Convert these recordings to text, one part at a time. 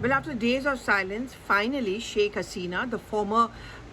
Well, after days of silence, finally Sheikh Hasina, the former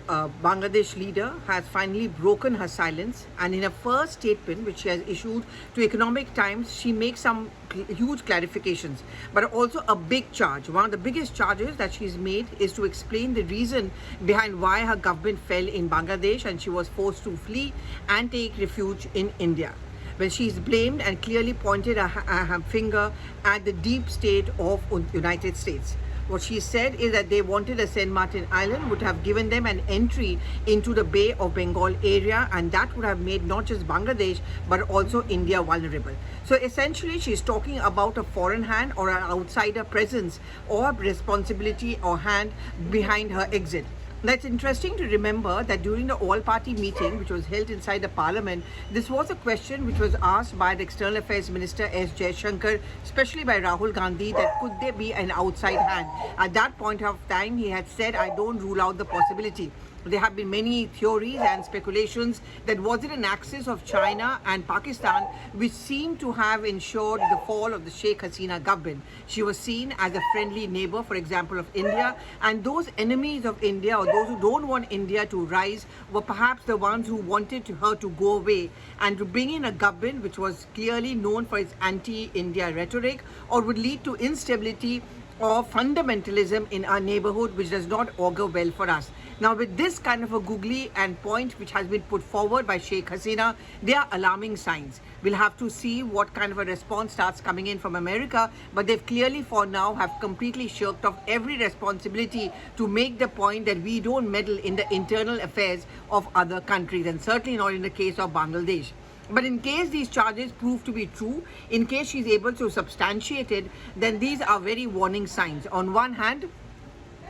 Bangladesh leader, has finally broken her silence. And in a first statement, which she has issued to Economic Times, she makes some huge clarifications, but also a big charge. One of the biggest charges that she's made is to explain the reason behind why her government fell in Bangladesh and she was forced to flee and take refuge in India. When she's blamed and clearly pointed her finger at the deep state of United States. What she said is that they wanted a Saint Martin Island, would have given them an entry into the Bay of Bengal area, and that would have made not just Bangladesh but also India vulnerable. So essentially she's talking about a foreign hand or an outsider presence or responsibility or hand behind her exit. That's interesting to remember that during the all-party meeting which was held inside the parliament, this was a question which was asked by the External Affairs Minister S. Jaishankar, especially by Rahul Gandhi, that could there be an outside hand. At that point of time, he had said, I don't rule out the possibility. There have been many theories and speculations that was it an axis of China and Pakistan which seemed to have ensured the fall of the Sheikh Hasina government. She was seen as a friendly neighbor, for example, of India, and those enemies of India or those who don't want India to rise were perhaps the ones who wanted her to go away and to bring in a government which was clearly known for its anti-India rhetoric or would lead to instability or fundamentalism in our neighborhood, which does not augur well for us. Now, with this kind of a googly and point which has been put forward by Sheikh Hasina, they are alarming signs. We'll have to see what kind of a response starts coming in from America, but they've clearly for now have completely shirked off every responsibility to make the point that we don't meddle in the internal affairs of other countries, and certainly not in the case of Bangladesh. But in case these charges prove to be true, in case she's able to substantiate it, then these are very warning signs. On one hand,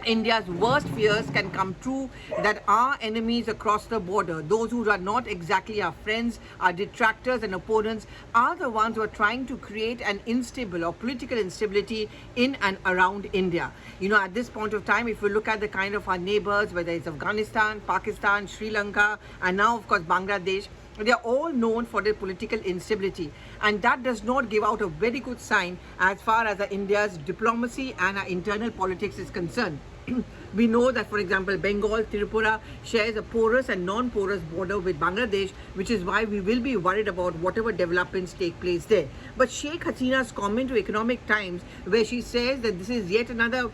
India's worst fears can come true, that our enemies across the border, those who are not exactly our friends, our detractors and opponents, are the ones who are trying to create an unstable or political instability in and around India. You know, at this point of time, if we look at the kind of our neighbors, whether it's Afghanistan, Pakistan, Sri Lanka, and now of course Bangladesh, they are all known for their political instability, and that does not give out a very good sign as far as India's diplomacy and our internal politics is concerned. We know that, for example, Bengal, Tripura shares a porous and non-porous border with Bangladesh, which is why we will be worried about whatever developments take place there. But Sheikh Hasina's comment to Economic Times, where she says that this is yet another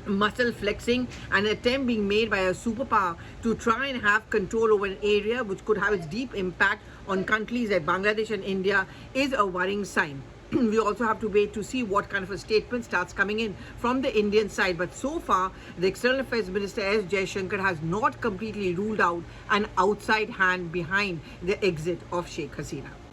muscle flexing, an attempt being made by a superpower to try and have control over an area which could have its deep impact on countries like Bangladesh and India, is a worrying sign. We also have to wait to see what kind of a statement starts coming in from the Indian side. But so far, the External Affairs Minister S. Jaishankar has not completely ruled out an outside hand behind the exit of Sheikh Hasina.